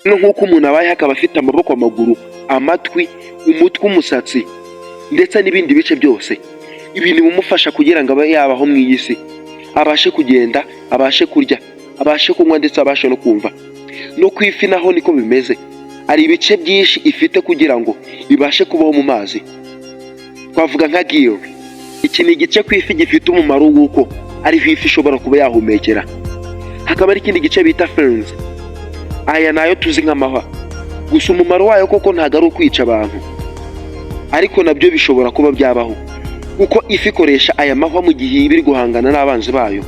nk'uko umuntu abaye akaba afite amaboko, amaguru, amatwi, umutwe, umusatsi ndetse n'ibindi bice byose. Ibi bimufasha kugira ngo abe yabaho mu iyi si, abashe kugenda, abashe kurya, abashe kunywa ndetse abashe no kumva. No ku ifi naho niko bimeze, ari ibice byinshi ifite kugira ngo ibashe kubaho mu mazi. Twavuga nka gill. Iki ni igice ku ifi gifite umumaro w'uko ariho ifi ishobora kuba yahumekera. Hakaba ari ikindi gice bita fins. Aya nayo tuzi nk'amahwa, gusa umumaro wayo koko ntago ari ukwica abantu, ariko nabyo bishobora kuba byabaho kuko ifi ikoresha aya mahwa mu gihe iba iri guhangana n'abanzi bayo.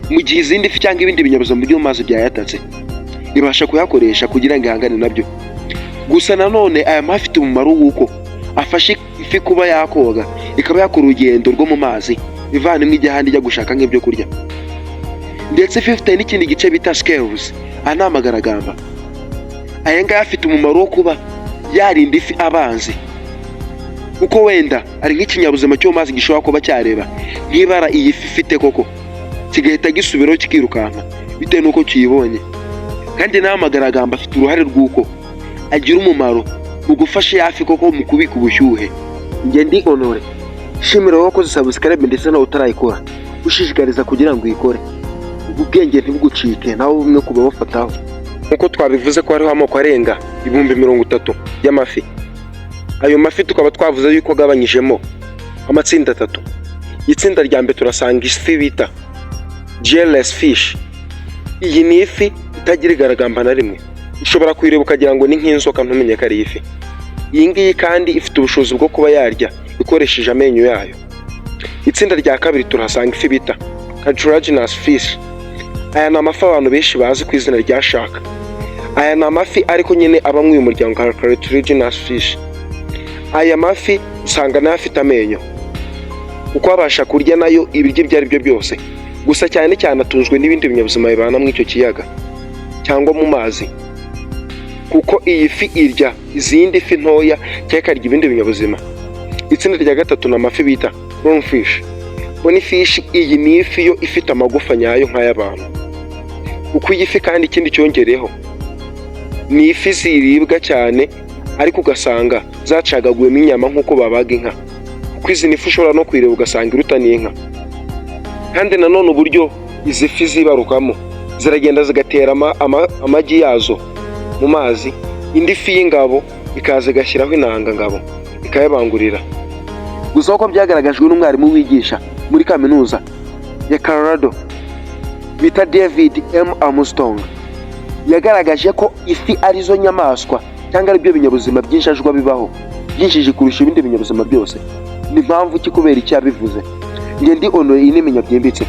Mu gihe izindi fi cyangwa ibindi binyabuzima byo mu mazi byayatatse, ibasha kuyakoresha kugira ngo ihangane nabyo. Gusa nanone aya mahwa afite umumaro w'uko afashe ifi kuba yakoga, ikaba yakora urugendo rwo mu mazi ivanamo ijya ahandi ijya gushaka nk'ibyo kurya. Ndetse ifi ifite n'ikindi gice bita scales, aya ni amagaragamba. Aya ngaya afite umumaro wo kuba yarinda ifi abanzi, kuko wenda ari nk'ikinyabuzima cyo mu mazi gishobora kuba cyareba nk'ibara iyi fi ifite koko, kigahita gisubiraho kikirukanka bitewe n'uko kiyibonye. Kandi nayo amagaragamba afite uruhare rw'uko agira umumaro mu gufasha ya fi koko mu kubika ubushyuhe. Njye ndi Honore, shimira wowe wakoze subscribe ndetse nawe utarayikora, ushishikariza kugira ngo uyikore. Ubwenge ntibigucike nawe bumwe kuba bafataho. Nkuko twabivuze ko hariho amoko arenga 30,000 y'amafi. Ayo mafi tukaba twavuze yuko agabanyijemo amatsinda 3. Itsinda rya mbere turasanga ifi bita gillless fish. Iyi ni ifi itagira igaragamba na rimwe, ushobora kuyireba ukagira ngo ni nk'inzoka ntumenye ko ari ifi. Iyi ngiyi kandi ifite ubushobozi bwo kuba yarya ikoresheje amenyo yayo. Itsinda rya kabiri turasanga ifi bita cartilaginous fish. Aya ni amafi abantu benshi bazi ku izina rya shark. Aya ni amafi ariko nyine aba mu muryango wa cartilaginous fish. Aya mafi usanga nayo afite amenyo, uko abasha kurya nayo ibiryo ibyo ari byo byose, gusa cyane cyane atunzwe n'ibindi binyabuzima bibana mu icyo kiyaga cyangwa mu mazi, kuko iyi fi irya izindi fi ntoya cyangwa ikarya ibindi binyabuzima. Itsinda rya gatatu ni amafi bita bonefish. Bonefish iyi ni ifi yo ifite amagufa nyayo nk'ay'abantu, kuko iyi fi kandi ikindi cyongereyeho ni ifi ziribwa cyane ariko ugasanga zacagaguwemo inyama nk'uko babaga inka, kuko izi ni ifi ushobora no kwireba ugasanga iruta n'inka. Kandi nanone uburyo izi fi zibarukamo, ziragenda zigatera amagi yazo mu mazi, indi fi y'ingabo ikaza igashyiraho intanga ngabo ikayabangurira. Gusa uko byagaragajwe n'umwarimu wigisha muri kaminuza ya Colorado bita David M. Armstrong, yagaragaje ko ifi arizo nyamaswa cyangwa ari byo binyabuzima byinshajwa bibaho byinshije kurusha ibindi binyabuzima byose. Ni mpamvu ki kubera icyo yabivuze. Njye ndi Honore, iyi ni Menya Byimbitse.